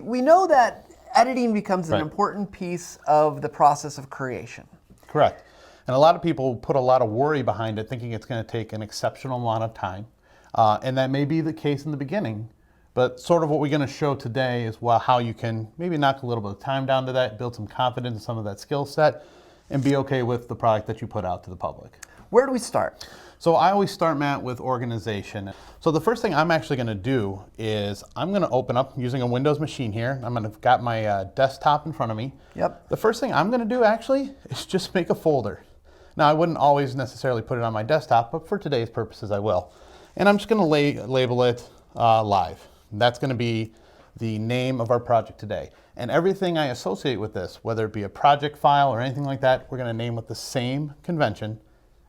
we know that editing becomes an important piece of the process of creation. Correct. And a lot of people put a lot of worry behind it, thinking it's going to take an exceptional amount of time. And that may be the case in the beginning, but sort of what we're going to show today is how you can maybe knock a little bit of time down to that, build some confidence in some of that skill set, and be okay with the product that you put out to the public. Where do we start? So I always start, Matt, with organization. So the first thing I'm actually going to do is I'm going to open up using a Windows machine here. I'm going to got my desktop in front of me. Yep. The first thing I'm going to do actually is just make a folder. Now I wouldn't always necessarily put it on my desktop, but for today's purposes I will. And I'm just going to label it live. That's going to be the name of our project today. And everything I associate with this, whether it be a project file or anything like that, we're going to name with the same convention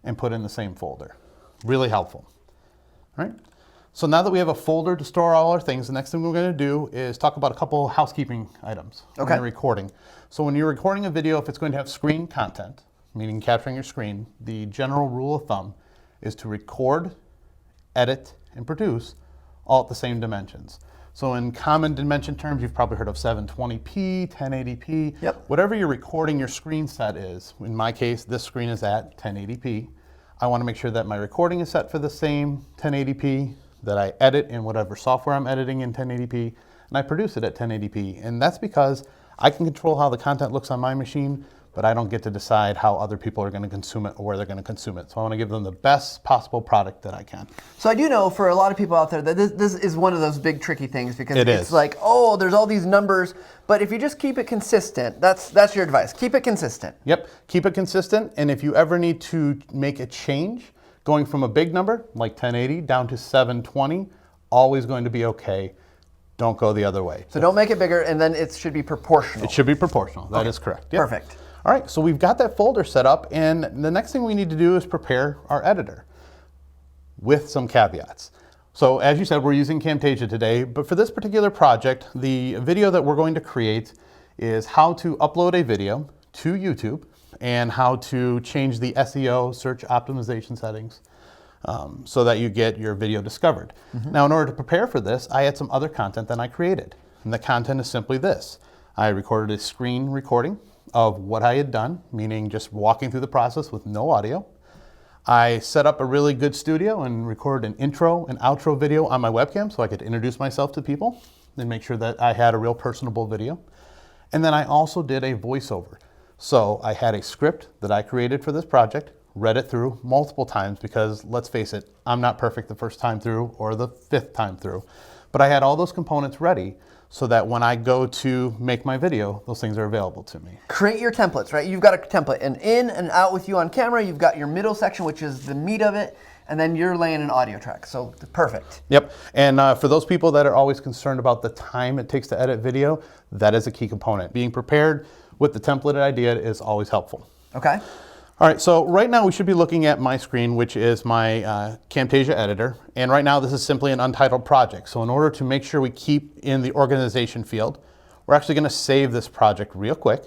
and put in the same folder. Really helpful. All right. So now that we have a folder to store all our things, the next thing we're going to do is talk about a couple housekeeping items when you're recording. So when you're recording a video, if it's going to have screen content, meaning capturing your screen, the general rule of thumb is to record, edit, and produce all at the same dimensions. So in common dimension terms, you've probably heard of 720p, 1080p. Yep. Whatever you're recording your screen set is. In my case, this screen is at 1080p. I want to make sure that my recording is set for the same 1080p, that I edit in whatever software I'm editing in 1080p, and I produce it at 1080p. And that's because I can control how the content looks on my machine, but I don't get to decide how other people are going to consume it or where they're going to consume it. So I want to give them the best possible product that I can. So I do know for a lot of people out there that this is one of those big tricky things, because it's like, oh, there's all these numbers, but if you just keep it consistent, that's your advice. Keep it consistent. Yep, keep it consistent, and if you ever need to make a change, going from a big number like 1080 down to 720, always going to be okay. Don't go the other way. So don't make it bigger, and then it should be proportional. It should be proportional. That is correct. Yep. Perfect. All right, so we've got that folder set up, and the next thing we need to do is prepare our editor with some caveats. So as you said, we're using Camtasia today, but for this particular project, the video that we're going to create is how to upload a video to YouTube and how to change the SEO, search optimization settings, so that you get your video discovered. Now, in order to prepare for this, I had some other content that I created, and the content is simply this. I recorded a screen recording of what I had done, meaning just walking through the process with no audio. I set up a really good studio and recorded an intro and outro video on my webcam so I could introduce myself to people and make sure that I had a real personable video. And then I also did a voiceover. So I had a script that I created for this project, read it through multiple times because, let's face it, I'm not perfect the first time through or the 5th time through. But I had all those components ready so that when I go to make my video, those things are available to me. Create your templates, right? You've got a template, and in and out with you on camera, you've got your middle section, which is the meat of it, and then you're laying an audio track, so perfect. Yep, and for those people that are always concerned about the time it takes to edit video, that is a key component. Being prepared with the templated idea is always helpful. Okay. All right, so right now we should be looking at my screen, which is my Camtasia editor. And right now this is simply an untitled project. So in order to make sure we keep in the organization field, we're actually gonna save this project real quick.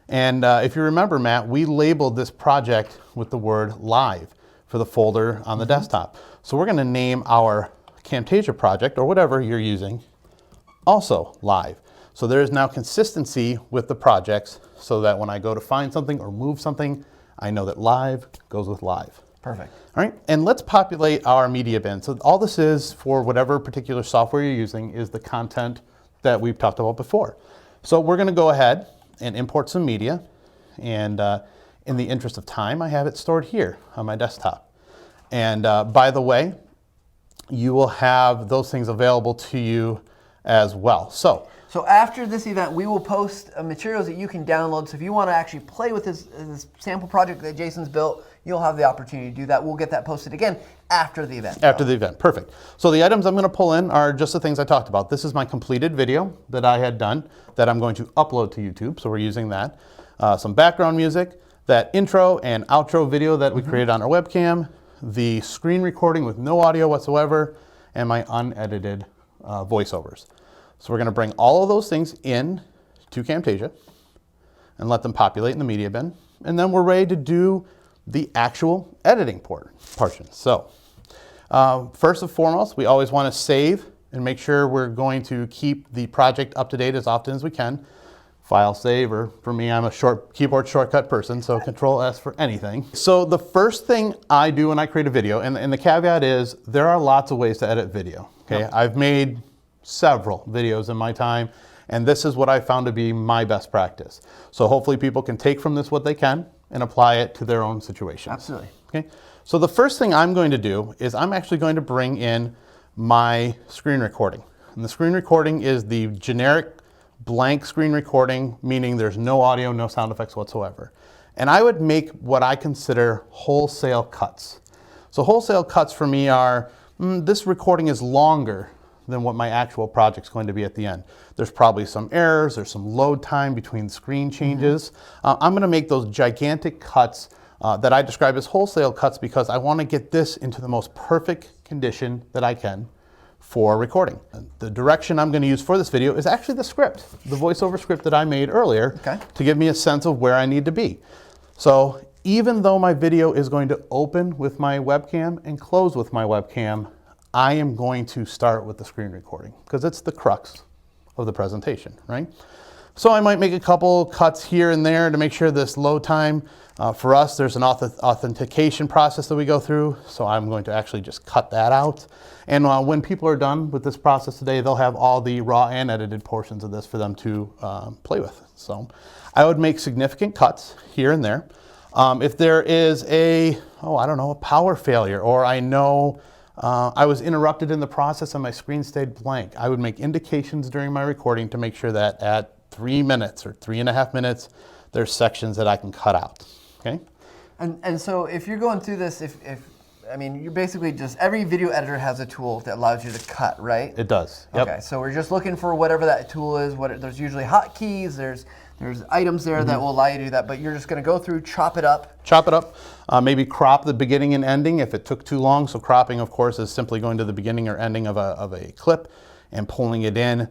And if you remember, Matt, we labeled this project with the word live for the folder on the desktop. So we're gonna name our Camtasia project, or whatever you're using, also live. So there is now consistency with the projects so that when I go to find something or move something, I know that live goes with live. Perfect. All right, and let's populate our media bin. So all this is for whatever particular software you're using is the content that we've talked about before. So we're gonna go ahead and import some media, and in the interest of time, I have it stored here on my desktop. And by the way, you will have those things available to you as well. So after this event, we will post materials that you can download. So if you want to actually play with this sample project that Jason's built, you'll have the opportunity to do that. We'll get that posted again after the event. After the event, perfect. So the items I'm going to pull in are just the things I talked about. This is my completed video that I had done that I'm going to upload to YouTube. So we're using that. Some background music, that intro and outro video that we created on our webcam, the screen recording with no audio whatsoever, and my unedited voiceovers. So we're going to bring all of those things in to Camtasia and let them populate in the media bin. And then we're ready to do the actual editing portion. So first and foremost, we always want to save and make sure we're going to keep the project up to date as often as we can. File save, or for me, I'm a keyboard shortcut person, so Control S for anything. So the first thing I do when I create a video, and the caveat is there are lots of ways to edit video. Okay, Yep. I've made several videos in my time, and this is what I found to be my best practice. So hopefully people can take from this what they can and apply it to their own situation. Absolutely. Okay, so the first thing I'm going to do is I'm actually going to bring in my screen recording. And the screen recording is the generic blank screen recording, meaning there's no audio, no sound effects whatsoever. And I would make what I consider wholesale cuts. So wholesale cuts for me are, this recording is longer than what my actual project's going to be at the end. There's probably some errors, there's some load time between screen changes. I'm gonna make those gigantic cuts that I describe as wholesale cuts because I wanna get this into the most perfect condition that I can for recording. The direction I'm going to use for this video is actually the script, the voiceover script that I made earlier, to give me a sense of where I need to be. So even though my video is going to open with my webcam and close with my webcam, I am going to start with the screen recording because it's the crux of the presentation, right? So I might make a couple cuts here and there to make sure this load time, for us, there's an authentication process that we go through. So I'm going to actually just cut that out. And when people are done with this process today, they'll have all the raw and edited portions of this for them to play with. So I would make significant cuts here and there. If there is a power failure, or I know I was interrupted in the process and my screen stayed blank, I would make indications during my recording to make sure that at 3 minutes or 3.5 minutes, there's sections that I can cut out, okay? And so if you're going through this, I mean, you're basically just, every video editor has a tool that allows you to cut, right? It does, yep. Okay, so we're just looking for whatever that tool is. There's usually hotkeys, there's items there that will allow you to do that, but you're just gonna go through, chop it up. Chop it up, maybe crop the beginning and ending if it took too long. So cropping, of course, is simply going to the beginning or ending of a clip and pulling it in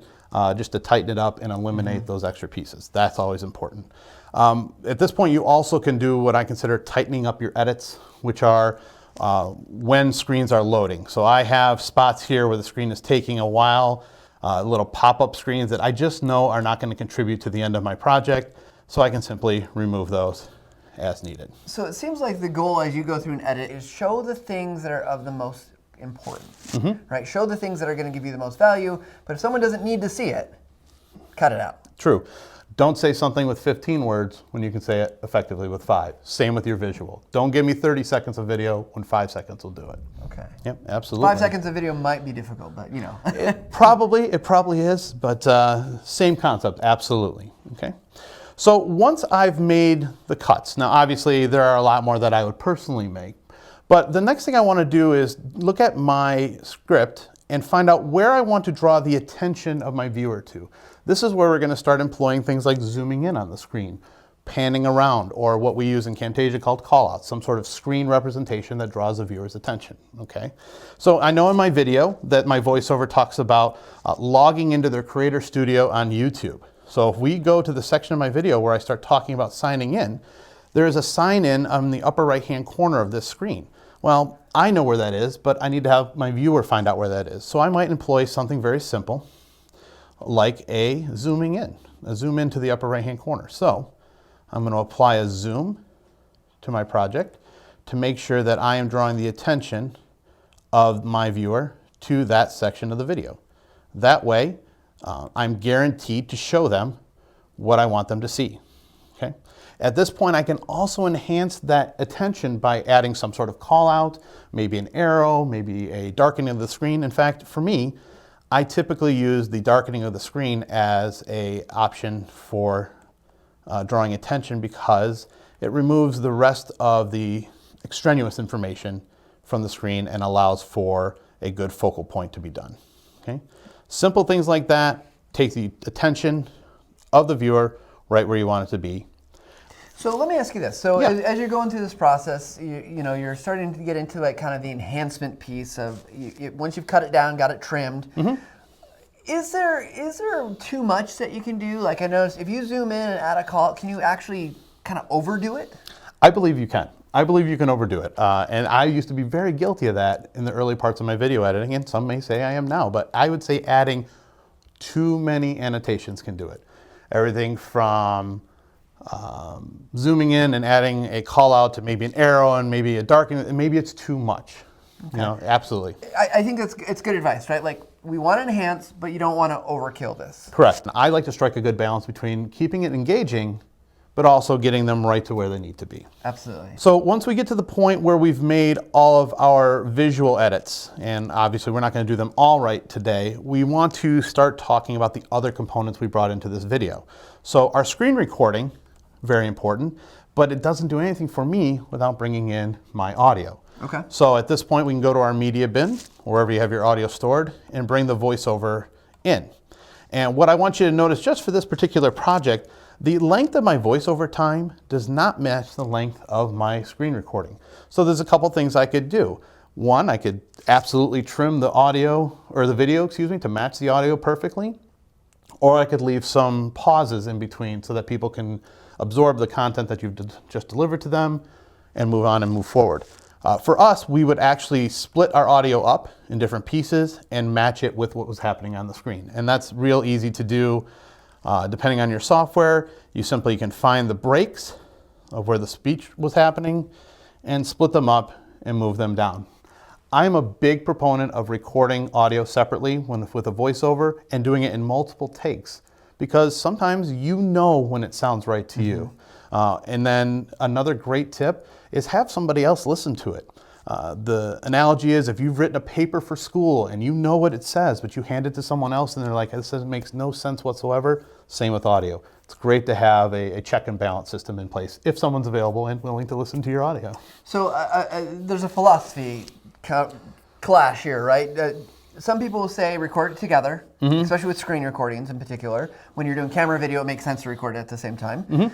just to tighten it up and eliminate those extra pieces. That's always important. At this point, you also can do what I consider tightening up your edits, which are when screens are loading. So I have spots here where the screen is taking a while, little pop-up screens that I just know are not going to contribute to the end of my project, so I can simply remove those as needed. So it seems like the goal as you go through an edit is show the things that are of the most important, right? Show the things that are going to give you the most value, but if someone doesn't need to see it, cut it out. True. Don't say something with 15 words when you can say it effectively with 5. Same with your visual. Don't give me 30 seconds of video when 5 seconds will do it. Okay. Yep, absolutely. 5 seconds of video might be difficult, but you know. It probably is, but same concept, absolutely. Okay. So once I've made the cuts, now obviously there are a lot more that I would personally make, but the next thing I want to do is look at my script and find out where I want to draw the attention of my viewer to. This is where we're going to start employing things like zooming in on the screen, panning around, or what we use in Camtasia called callouts, some sort of screen representation that draws the viewer's attention, okay? So I know in my video that my voiceover talks about logging into their Creator Studio on YouTube. So if we go to the section of my video where I start talking about signing in, there is a sign in on the upper right-hand corner of this screen. Well, I know where that is, but I need to have my viewer find out where that is. So I might employ something very simple, like a zoom in to the upper right-hand corner. So I'm going to apply a zoom to my project to make sure that I am drawing the attention of my viewer to that section of the video. That way, I'm guaranteed to show them what I want them to see. Okay? At this point, I can also enhance that attention by adding some sort of call out, maybe an arrow, maybe a darkening of the screen. In fact, for me, I typically use the darkening of the screen as an option for drawing attention because it removes the rest of the extraneous information from the screen and allows for a good focal point to be done. Okay? Simple things like that take the attention of the viewer right where you want it to be. So let me ask you this. So as you're going through this process, you know, you're starting to get into like kind of the enhancement piece of once you've cut it down, got it trimmed. Is there too much that you can do? Like I noticed if you zoom in and add a call, can you actually kind of overdo it? I believe you can. I believe you can overdo it. And I used to be very guilty of that in the early parts of my video editing, and some may say I am now, but I would say adding too many annotations can do it. Everything from zooming in and adding a call out to maybe an arrow and maybe a darkening, and maybe it's too much. Okay. You know, absolutely. I think it's good advice, right? Like, we want to enhance, but you don't want to overkill this. Correct. I like to strike a good balance between keeping it engaging, but also getting them right to where they need to be. Absolutely. So once we get to the point where we've made all of our visual edits, and obviously we're not going to do them all right today, we want to start talking about the other components we brought into this video. So our screen recording, very important, but it doesn't do anything for me without bringing in my audio. Okay. So at this point we can go to our media bin, wherever you have your audio stored, and bring the voiceover in. And what I want you to notice just for this particular project, the length of my voiceover time does not match the length of my screen recording. So there's a couple things I could do. One, I could absolutely trim the audio, or the video, excuse me, to match the audio perfectly. Or I could leave some pauses in between so that people can absorb the content that you've just delivered to them and move on and move forward. For us, we would actually split our audio up in different pieces and match it with what was happening on the screen. And that's real easy to do. Depending on your software, you simply can find the breaks of where the speech was happening and split them up and move them down. I'm a big proponent of recording audio separately with a voiceover and doing it in multiple takes, because sometimes you know when it sounds right to you. And then another great tip is have somebody else listen to it. The analogy is, if you've written a paper for school and you know what it says, but you hand it to someone else and they're like, this makes no sense whatsoever, same with audio. It's great to have a check and balance system in place if someone's available and willing to listen to your audio. So there's a philosophy clash here, right? Some people will say record it together, especially with screen recordings in particular. When you're doing camera video, it makes sense to record it at the same time.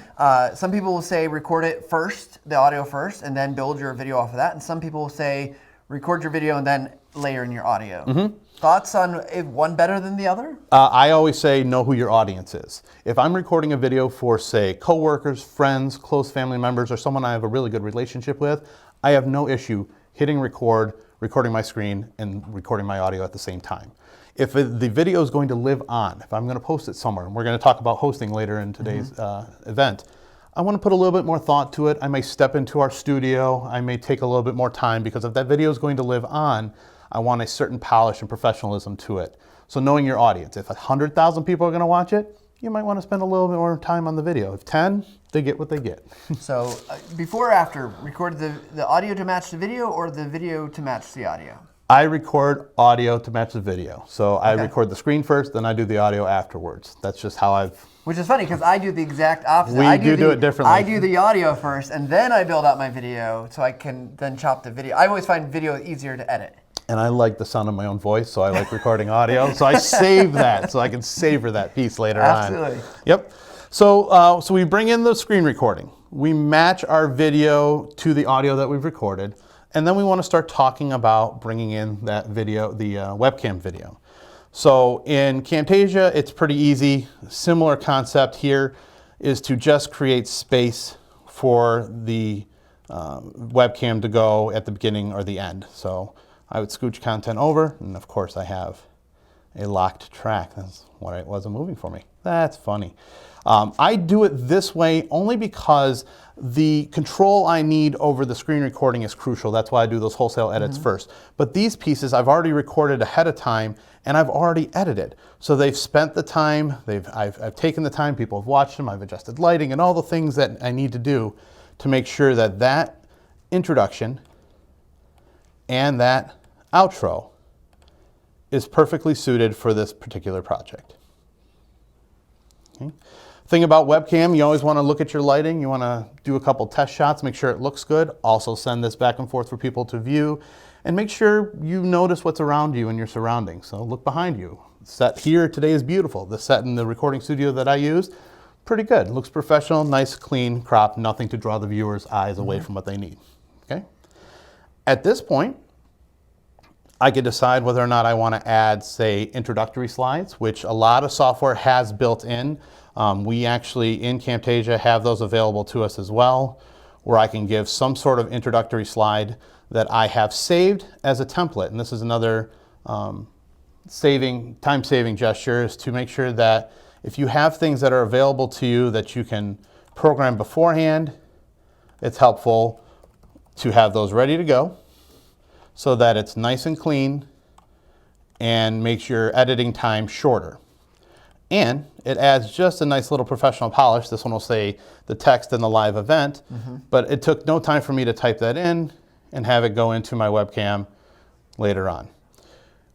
Some people will say record it first, the audio first, and then build your video off of that. And some people will say record your video and then layer in your audio. Thoughts on is one better than the other? I always say know who your audience is. If I'm recording a video for, say, coworkers, friends, close family members, or someone I have a really good relationship with, I have no issue hitting record, recording my screen, and recording my audio at the same time. If the video is going to live on, if I'm going to post it somewhere, and we're going to talk about hosting later in today's event, I want to put a little bit more thought to it. I may step into our studio. I may take a little bit more time, because if that video is going to live on, I want a certain polish and professionalism to it. So knowing your audience, if 100,000 people are going to watch it, you might want to spend a little bit more time on the video. If 10, they get what they get. So before or after, record the audio to match the video or the video to match the audio? I record audio to match the video. So I record the screen first, then I do the audio afterwards. That's just how I've... Which is funny, because I do the exact opposite. We do it differently. I do the audio first, and then I build out my video, so I can then chop the video. I always find video easier to edit. And I like the sound of my own voice, so I like recording audio. So I save that, so I can savor that piece later on. Absolutely. Yep. So we bring in the screen recording. We match our video to the audio that we've recorded, and then we want to start talking about bringing in that video, the webcam video. So in Camtasia, it's pretty easy. Similar concept here is to just create space for the webcam to go at the beginning or the end. So I would scooch content over, and of course I have a locked track. That's what it wasn't moving for me. That's funny. I do it this way only because the control I need over the screen recording is crucial. That's why I do those wholesale edits first. But these pieces I've already recorded ahead of time, and I've already edited. So they've spent the time, I've taken the time, people have watched them, I've adjusted lighting and all the things that I need to do to make sure that that introduction and that outro is perfectly suited for this particular project. Okay. Thing about webcam, you always want to look at your lighting. You want to do a couple test shots, make sure it looks good. Also send this back and forth for people to view, and make sure you notice what's around you and your surroundings. So look behind you. The set here today is beautiful. The set in the recording studio that I use, pretty good. Looks professional, nice, clean crop, nothing to draw the viewer's eyes away from what they need. Okay. At this point, I could decide whether or not I want to add, say, introductory slides, which a lot of software has built in. We actually, in Camtasia, have those available to us as well, where I can give some sort of introductory slide that I have saved as a template. And this is another time-saving gesture, is to make sure that if you have things that are available to you that you can program beforehand, it's helpful to have those ready to go so that it's nice and clean and makes your editing time shorter. And it adds just a nice little professional polish. This one will say the text in the live event, but it took no time for me to type that in and have it go into my webcam later on.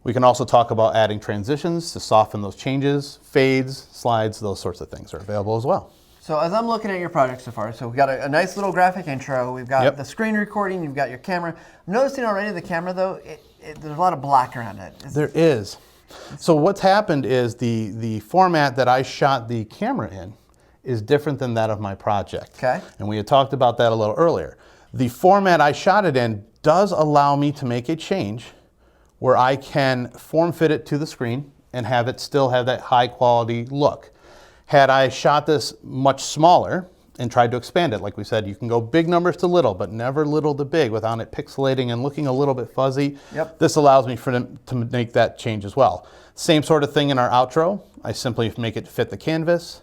We can also talk about adding transitions to soften those changes, fades, slides, those sorts of things are available as well. So as I'm looking at your project so far, so we've got a nice little graphic intro, we've got the screen recording, you've got your camera. I'm noticing already the camera though, there's a lot of black around it. There is. So what's happened is the format that I shot the camera in is different than that of my project. Okay. And we had talked about that a little earlier. The format I shot it in does allow me to make a change where I can form fit it to the screen and have it still have that high quality look. Had I shot this much smaller and tried to expand it, like we said, you can go big numbers to little, but never little to big without it pixelating and looking a little bit fuzzy. Yep. This allows me to make that change as well. Same sort of thing in our outro. I simply make it fit the canvas.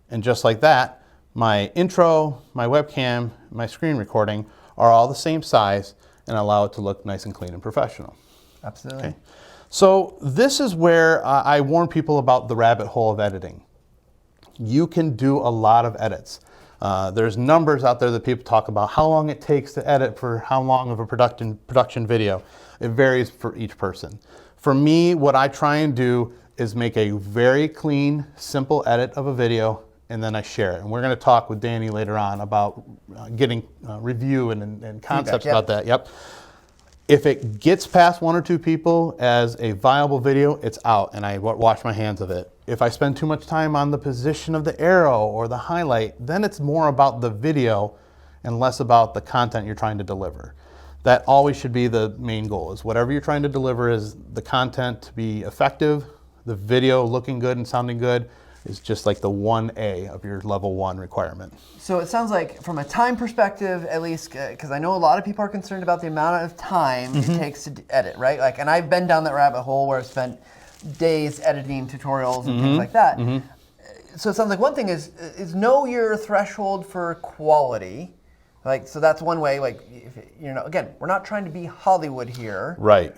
And just like that, my intro, my webcam, my screen recording are all the same size and allow it to look nice and clean and professional. Absolutely. Okay. So this is where I warn people about the rabbit hole of editing. You can do a lot of edits. There's numbers out there that people talk about how long it takes to edit for how long of a production video. It varies for each person. For me, what I try and do is make a very clean, simple edit of a video, and then I share it. And we're going to talk with Danny later on about getting review and concepts about that. Yep. If it gets past 1 or 2 people as a viable video, it's out, and I wash my hands of it. If I spend too much time on the position of the arrow or the highlight, then it's more about the video and less about the content you're trying to deliver. That always should be the main goal, is whatever you're trying to deliver is the content to be effective, the video looking good and sounding good is just like the 1A of your level 1 requirement. So it sounds like from a time perspective, at least, because I know a lot of people are concerned about the amount of time it takes to edit, right? Like, and I've been down that rabbit hole where I've spent days editing tutorials and things like that. So it sounds like one thing is know your threshold for quality. Like, so that's one way. Like, again, we're not trying to be Hollywood here. Right.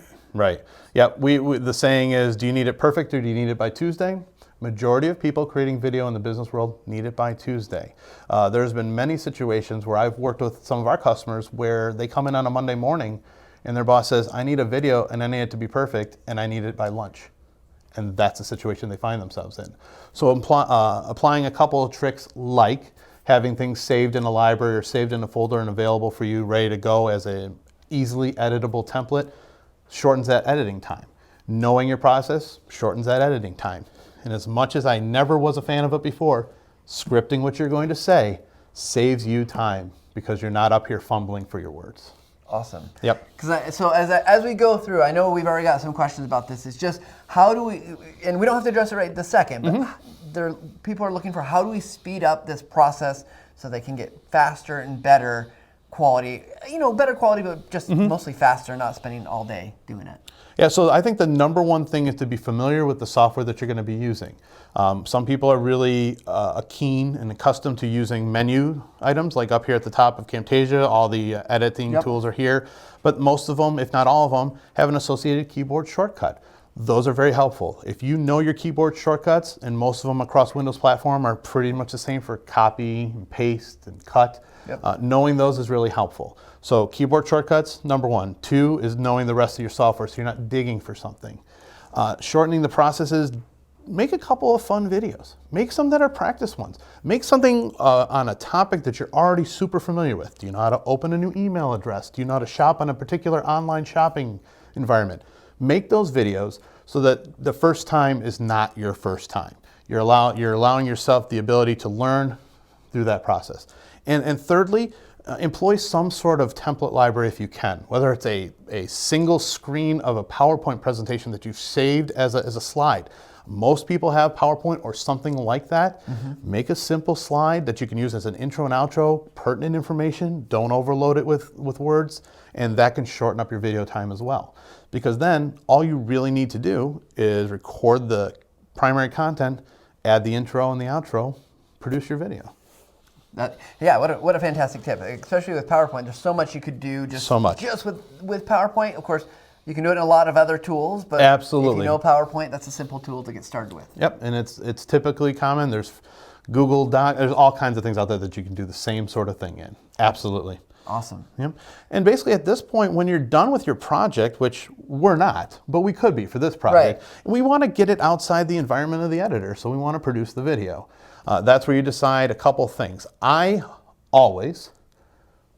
Yeah. The saying is, do you need it perfect or do you need it by Tuesday? Majority of people creating video in the business world need it by Tuesday. There's been many situations where I've worked with some of our customers where they come in on a Monday morning and their boss says, I need a video and I need it to be perfect and I need it by lunch. And that's the situation they find themselves in. So applying a couple of tricks like having things saved in a library or saved in a folder and available for you ready to go as an easily editable template shortens that editing time. Knowing your process shortens that editing time. And as much as I never was a fan of it before, scripting what you're going to say saves you time because you're not up here fumbling for your words. Awesome. Yep. So as we go through, I know we've already got some questions about this. It's just how do we, and we don't have to address it right this second, but people are looking for how do we speed up this process so they can get faster and better quality, better quality, but just mostly faster, not spending all day doing it. Yeah, so I think the number one thing is to be familiar with the software that you're going to be using. Some people are really keen and accustomed to using menu items, like up here at the top of Camtasia, all the editing tools are here. But most of them, if not all of them, have an associated keyboard shortcut. Those are very helpful. If you know your keyboard shortcuts, and most of them across Windows platform are pretty much the same for copy and paste and cut, knowing those is really helpful. So keyboard shortcuts, number 1. 2 is knowing the rest of your software so you're not digging for something. Shortening the processes, make a couple of fun videos. Make some that are practice ones. Make something on a topic that you're already super familiar with. Do you know how to open a new email address? Do you know how to shop on a particular online shopping environment? Make those videos so that the first time is not your first time. You're allowing yourself the ability to learn through that process. And thirdly, employ some sort of template library if you can, whether it's a single screen of a PowerPoint presentation that you've saved as a slide. Most people have PowerPoint or something like that. Make a simple slide that you can use as an intro and outro, pertinent information. Don't overload it with words, and that can shorten up your video time as well. Because then all you really need to do is record the primary content, add the intro and the outro, produce your video. Yeah, what a fantastic tip, especially with PowerPoint. There's so much you could do just with PowerPoint. Of course, you can do it in a lot of other tools, but absolutely, if you know PowerPoint, that's a simple tool to get started with. Yep, and it's typically common. There's Google Doc. There's all kinds of things out there that you can do the same sort of thing in. Absolutely. Awesome. Yep. And basically at this point, when you're done with your project, which we're not, but we could be for this project, we want to get it outside the environment of the editor, so we want to produce the video. That's where you decide a couple things. I always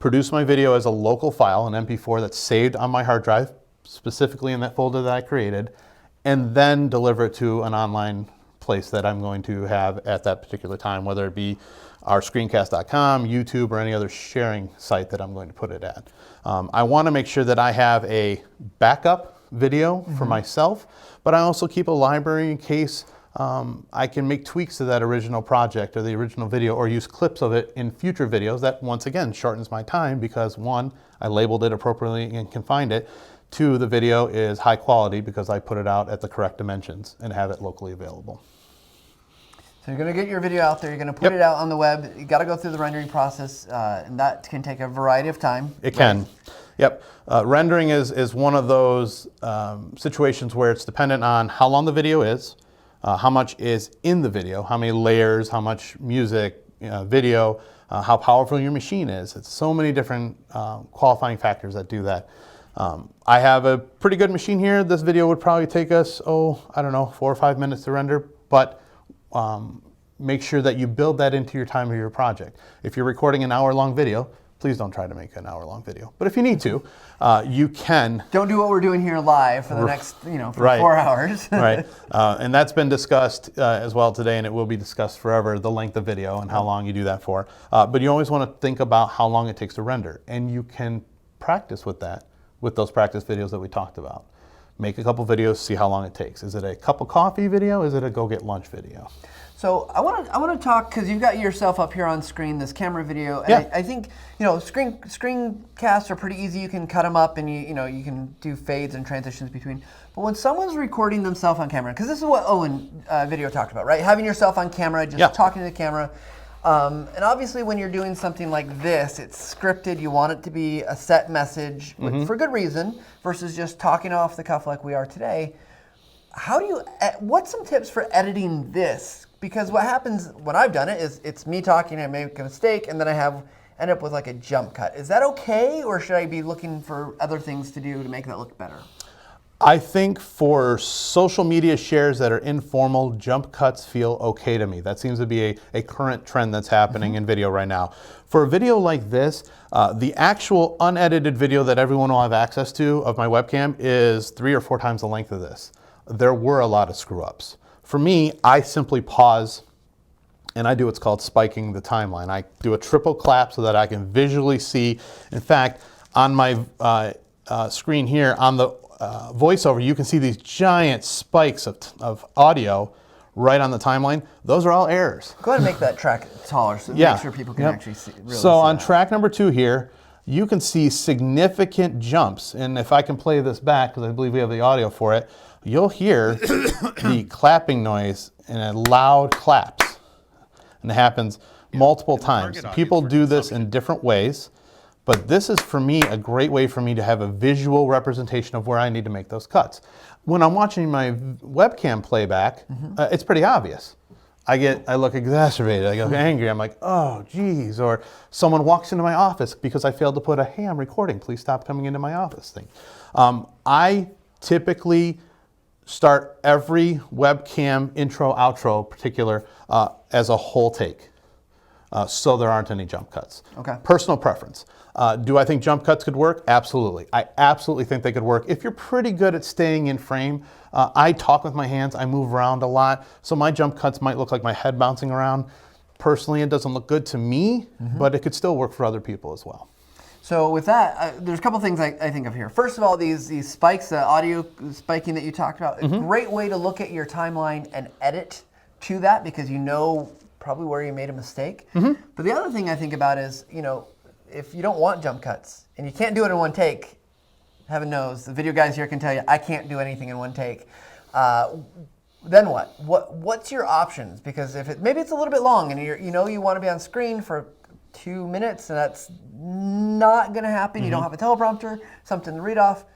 produce my video as a local file, an MP4 that's saved on my hard drive, specifically in that folder that I created, and then deliver it to an online place that I'm going to have at that particular time, whether it be our screencast.com, YouTube, or any other sharing site that I'm going to put it at. I want to make sure that I have a backup video for myself, but I also keep a library in case I can make tweaks to that original project or the original video, or use clips of it in future videos. That once again shortens my time because one, I labeled it appropriately and can find it. Two, the video is high quality because I put it out at the correct dimensions and have it locally available. So you're going to get your video out there, you're going to put it out on the web, you got to go through the rendering process, and that can take a variety of time. It can. Yep. Rendering is one of those situations where it's dependent on how long the video is, how much is in the video, how many layers, how much music, video, how powerful your machine is. It's so many different qualifying factors that do that. I have a pretty good machine here. This video would probably take us, I don't know, 4 or 5 minutes to render, but make sure that you build that into your time of your project. If you're recording an hour-long video, please don't try to make an hour-long video. But if you need to, you can. Don't do what we're doing here live for the next, for 4 hours. Right. And that's been discussed as well today, and it will be discussed forever, the length of video and how long you do that for. But you always want to think about how long it takes to render. And you can practice with that, with those practice videos that we talked about. Make a couple videos, see how long it takes. Is it a cup of coffee video? Is it a go get lunch video? So I want to talk, because you've got yourself up here on screen, this camera video, and I think screencasts are pretty easy. You can cut them up, and you can do fades and transitions between. But when someone's recording themselves on camera, because this is what Owen video talked about, right? Having yourself on camera, just talking to the camera. And obviously when you're doing something like this, it's scripted, you want it to be a set message for good reason, versus just talking off the cuff like we are today. What's some tips for editing this? Because what happens when I've done it is it's me talking, I make a mistake, and then I end up with like a jump cut. Is that okay, or should I be looking for other things to do to make that look better? I think for social media shares that are informal, jump cuts feel okay to me. That seems to be a current trend that's happening in video right now. For a video like this, the actual unedited video that everyone will have access to of my webcam is 3 or 4 times the length of this. There were a lot of screw-ups. For me, I simply pause and I do what's called spiking the timeline. I do a triple clap so that I can visually see. In fact, on my screen here, on the voiceover, you can see these giant spikes of audio right on the timeline. Those are all errors. Go ahead and make that track taller so make sure people can actually see. So on track number 2 here, you can see significant jumps. And if I can play this back, because I believe we have the audio for it, you'll hear the clapping noise and loud claps. And it happens multiple times. People do this in different ways. But this is, for me, a great way for me to have a visual representation of where I need to make those cuts. When I'm watching my webcam playback, it's pretty obvious. I look exacerbated, I go angry, I'm like, oh, geez. Or someone walks into my office because I failed to put a, hey, I'm recording, please stop coming into my office thing. I typically start every webcam intro, outro particular as a whole take. So there aren't any jump cuts. Okay. Personal preference. Do I think jump cuts could work? Absolutely. I absolutely think they could work. If you're pretty good at staying in frame, I talk with my hands, I move around a lot, so my jump cuts might look like my head bouncing around. Personally, it doesn't look good to me, but it could still work for other people as well. So with that, there's a couple things I think of here. First of all, these spikes, the audio spiking that you talked about, a great way to look at your timeline and edit to that because you know probably where you made a mistake. But the other thing I think about is, if you don't want jump cuts and you can't do it in one take, heaven knows, the video guys here can tell you, I can't do anything in one take. Then what? What's your options? Because if maybe it's a little bit long and you want to be on screen for 2 minutes and that's not going to happen. You don't have a teleprompter, something to read off.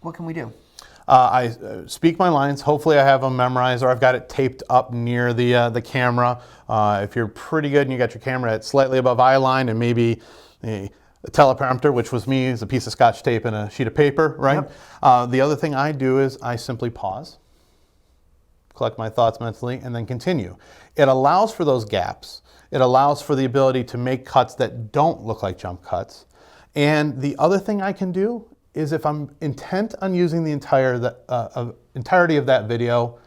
What can we do? I speak my lines. Hopefully I have them memorized or I've got it taped up near the camera. If you're pretty good and you got your camera at slightly above eye line and maybe a teleprompter, which was me, is a piece of Scotch tape and a sheet of paper, right? Yep. The other thing I do is I simply pause, collect my thoughts mentally, and then continue. It allows for those gaps. It allows for the ability to make cuts that don't look like jump cuts. And the other thing I can do is if I'm intent on using the entirety of that video,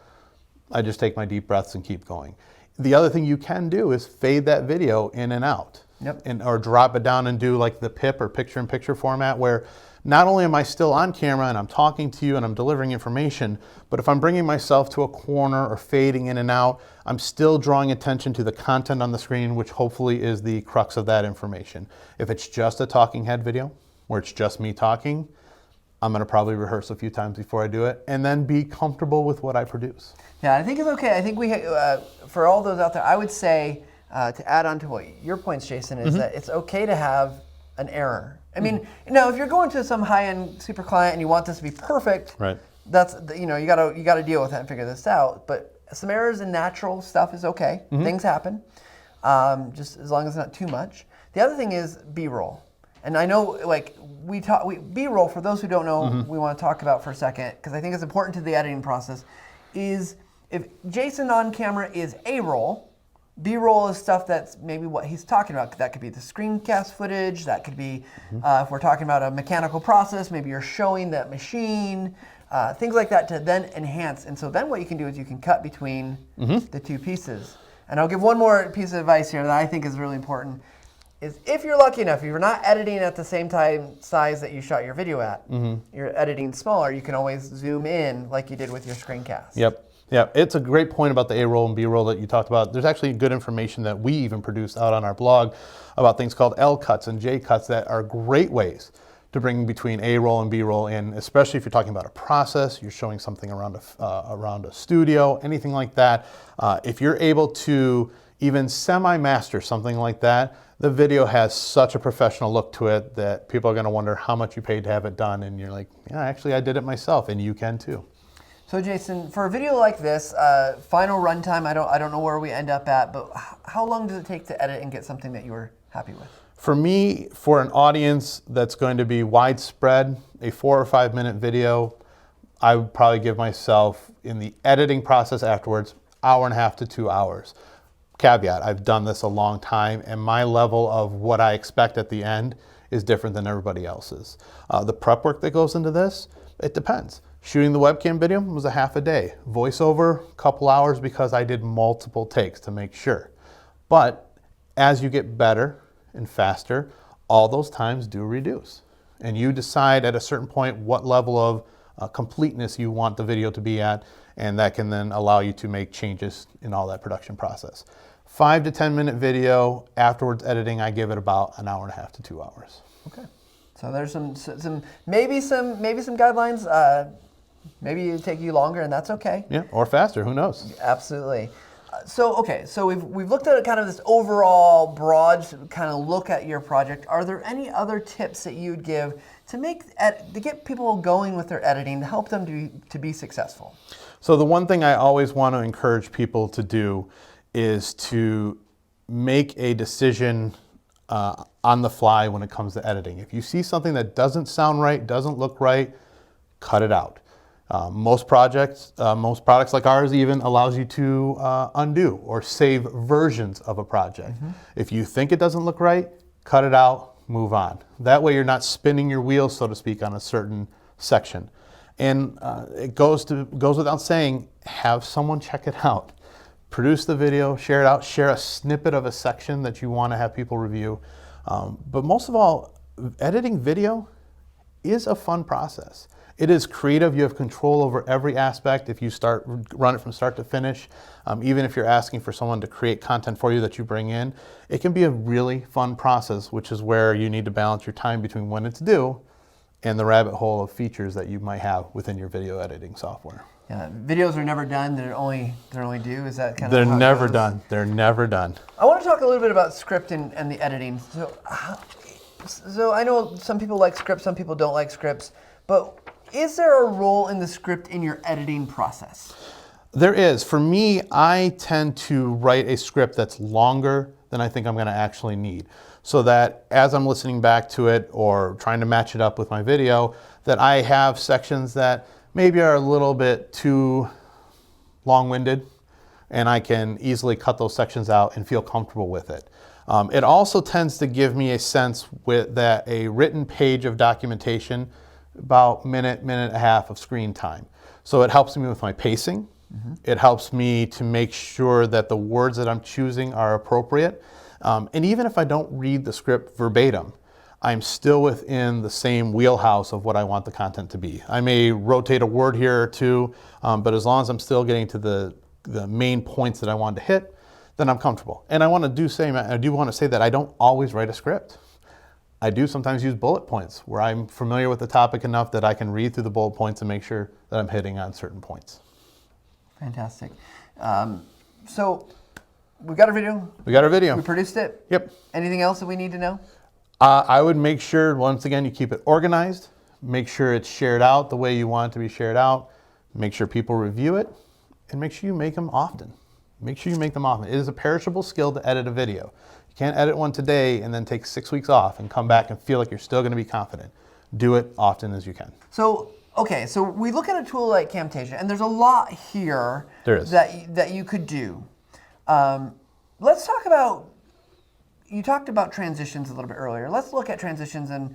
I just take my deep breaths and keep going. The other thing you can do is fade that video in and out. Yep. Or drop it down and do like the PIP or picture-in-picture format where not only am I still on camera and I'm talking to you and I'm delivering information, but if I'm bringing myself to a corner or fading in and out, I'm still drawing attention to the content on the screen, which hopefully is the crux of that information. If it's just a talking head video, where it's just me talking, I'm going to probably rehearse a few times before I do it and then be comfortable with what I produce. Yeah, I think it's okay. I think for all those out there, I would say, to add on to what your points, Jason, is that it's okay to have an error. I mean, if you're going to some high-end super client and you want this to be perfect, right? That's you got to deal with that and figure this out. But some errors in natural stuff is okay. Things happen, just as long as it's not too much. The other thing is B-roll, and I know B-roll. For those who don't know, we want to talk about for a second because I think it's important to the editing process. Is if Jason on camera is A-roll. B-roll is stuff that's maybe what he's talking about. That could be the screencast footage. That could be, if we're talking about a mechanical process, maybe you're showing that machine, things like that to then enhance. And so then what you can do is you can cut between the two pieces. And I'll give one more piece of advice here that I think is really important, is if you're lucky enough, if you're not editing at the same time size that you shot your video at, you're editing smaller, you can always zoom in like you did with your screencast. Yep. Yeah, it's a great point about the A-roll and B-roll that you talked about. There's actually good information that we even produce out on our blog about things called L cuts and J cuts that are great ways to bring between A-roll and B-roll in, especially if you're talking about a process, you're showing something around a studio, anything like that. If you're able to even semi-master something like that, the video has such a professional look to it that people are going to wonder how much you paid to have it done, and you're like, yeah, actually I did it myself, and you can too. So Jason, for a video like this, final runtime, I don't know where we end up at, but how long does it take to edit and get something that you were happy with? For me, for an audience that's going to be widespread, a 4 or 5 minute video, I would probably give myself, in the editing process afterwards, 1.5 to 2 hours. Caveat, I've done this a long time, and my level of what I expect at the end is different than everybody else's. The prep work that goes into this, it depends. Shooting the webcam video was a half a day. Voiceover, a couple hours because I did multiple takes to make sure. But as you get better and faster, all those times do reduce. And you decide at a certain point what level of completeness you want the video to be at, and that can then allow you to make changes in all that production process. 5 to 10 minute video, afterwards editing, I give it about 1.5 to 2 hours. Okay. So there's maybe some guidelines. Maybe it take you longer, and that's okay. Yeah, or faster. Who knows? Absolutely. So we've looked at kind of this overall broad kind of look at your project. Are there any other tips that you'd give to get people going with their editing to help them to be successful? So the one thing I always want to encourage people to do is to make a decision on the fly when it comes to editing. If you see something that doesn't sound right, doesn't look right, cut it out. Most products like ours even allows you to undo or save versions of a project. If you think it doesn't look right, cut it out, move on. That way you're not spinning your wheels, so to speak, on a certain section. And it goes without saying, have someone check it out. Produce the video, share it out, share a snippet of a section that you want to have people review. But most of all, editing video is a fun process. It is creative. You have control over every aspect if you run it from start to finish. Even if you're asking for someone to create content for you that you bring in, it can be a really fun process, which is where you need to balance your time between when it's due and the rabbit hole of features that you might have within your video editing software. Yeah, videos are never done. They're only due. Is that kind of They're how it never goes? done. They're never done. I want to talk a little bit about script and the editing. So I know some people like scripts, some people don't like scripts, but is there a role in the script in your editing process? There is. For me, I tend to write a script that's longer than I think I'm going to actually need, so that as I'm listening back to it or trying to match it up with my video, that I have sections that maybe are a little bit too long-winded, and I can easily cut those sections out and feel comfortable with it. It also tends to give me a sense that a written page of documentation, about minute and a half of screen time. So it helps me with my pacing. Mm-hmm. It helps me to make sure that the words that I'm choosing are appropriate. And even if I don't read the script verbatim, I'm still within the same wheelhouse of what I want the content to be. I may rotate a word here or two, but as long as I'm still getting to the main points that I want to hit, then I'm comfortable. And I do want to say that I don't always write a script. I do sometimes use bullet points where I'm familiar with the topic enough that I can read through the bullet points and make sure that I'm hitting on certain points. Fantastic. So we got our video. We got our video. We produced it. Yep. Anything else that we need to know? I would make sure, once again, you keep it organized. Make sure it's shared out the way you want it to be shared out. Make sure people review it. And make sure you make them often. Make sure you make them often. It is a perishable skill to edit a video. You can't edit one today and then take 6 weeks off and come back and feel like you're still going to be confident. Do it often as you can. So, okay, so we look at a tool like Camtasia, and there's a lot here There is. that you could do. Let's talk about, you talked about transitions a little bit earlier. Let's look at transitions, and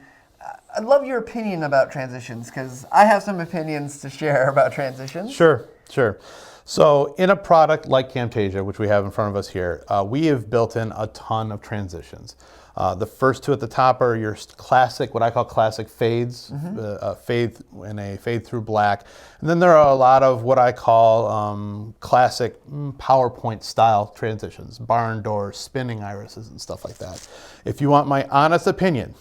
I'd love your opinion about transitions, because I have some opinions to share about transitions. Sure. So in a product like Camtasia, which we have in front of us here, we have built in a ton of transitions. The first two at the top are your classic, what I call classic fades, a fade and a fade through black. And then there are a lot of what I call classic PowerPoint style transitions, barn doors, spinning irises, and stuff like that. If you want my honest opinion,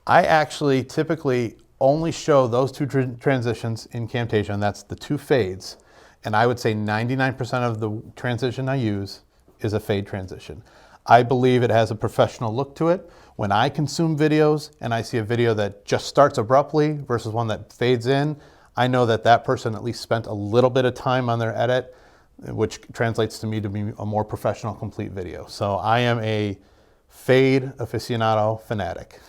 I actually typically only show those two transitions in Camtasia, and that's the two fades. And I would say 99% of the transition I use is a fade transition. I believe it has a professional look to it. When I consume videos and I see a video that just starts abruptly versus one that fades in, I know that that person at least spent a little bit of time on their edit, which translates to me to be a more professional, complete video. So I am a fade aficionado fanatic.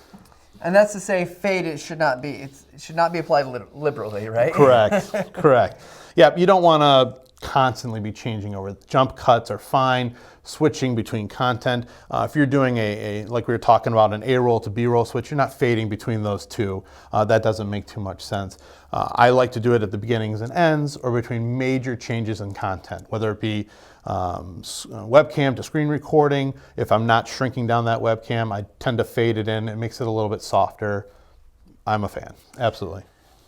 And that's to say, fade, it should not be applied liberally, right? Correct. Yeah, you don't want to constantly be changing over. Jump cuts are fine. Switching between content. If you're doing like we were talking about, an A-roll to B-roll switch, you're not fading between those two. That doesn't make too much sense. I like to do it at the beginnings and ends, or between major changes in content, whether it be webcam to screen recording. If I'm not shrinking down that webcam, I tend to fade it in. It makes it a little bit softer. I'm a fan, absolutely.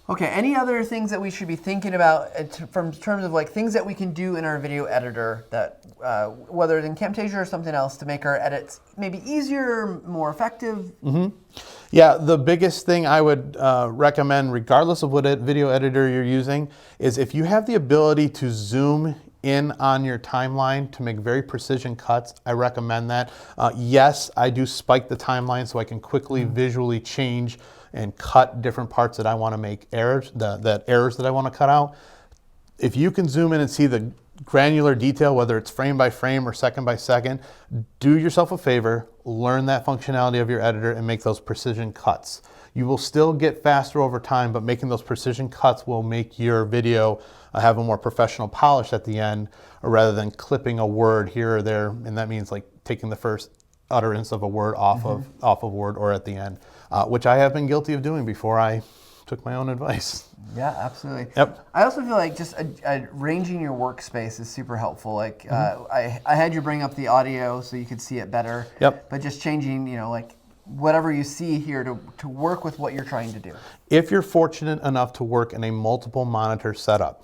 Okay, any other things that we should be thinking about from terms of like things that we can do in our video editor that, whether it's in Camtasia or something else, to make our edits maybe easier, more effective? Mm-hmm. Yeah, the biggest thing I would recommend, regardless of what video editor you're using, is if you have the ability to zoom in on your timeline to make very precision cuts, I recommend that. Yes, I do spike the timeline so I can quickly visually change and cut different parts that I want to make errors, errors that I want to cut out. If you can zoom in and see the granular detail, whether it's frame by frame or second by second, do yourself a favor, learn that functionality of your editor and make those precision cuts. You will still get faster over time, but making those precision cuts will make your video have a more professional polish at the end, rather than clipping a word here or there, and that means like taking the first utterance of a word off of word or at the end, which I have been guilty of doing before I took my own advice. Yeah, absolutely. Yep. I also feel like just arranging your workspace is super helpful. Like I had you bring up the audio so you could see it better. Yep. But just changing, like whatever you see here to work with what you're trying to do. If you're fortunate enough to work in a multiple monitor setup,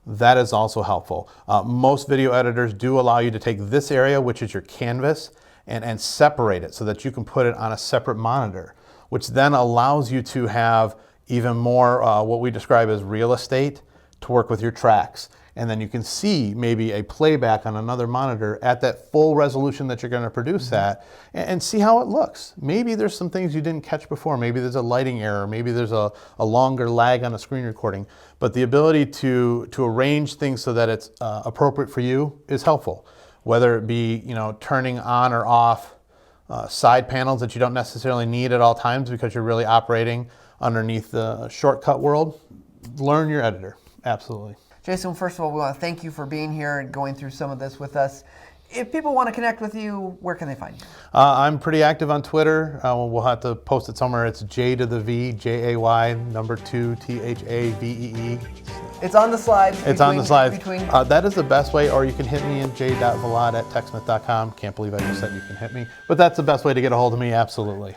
that is also helpful. Most video editors do allow you to take this area, which is your canvas, and separate it so that you can put it on a separate monitor, which then allows you to have even more what we describe as real estate to work with your tracks. And then you can see maybe a playback on another monitor at that full resolution that you're going to produce at, and see how it looks. Maybe there's some things you didn't catch before. Maybe there's a lighting error. Maybe there's a longer lag on a screen recording. But the ability to arrange things so that it's appropriate for you is helpful. Whether it be, you know, turning on or off side panels that you don't necessarily need at all times because you're really operating underneath the shortcut world, learn your editor. Absolutely. Jason, first of all, we want to thank you for being here and going through some of this with us. If people want to connect with you, where can they find you? I'm pretty active on Twitter. We'll have to post it somewhere. It's J to the V, J-A-Y, number 2, T-H-A-V-E-E. It's on the slides. It's on the slides. That is the best way, or you can hit me at j.valade@techsmith.com. Can't believe I just said you can hit me. But that's the best way to get a hold of me, absolutely.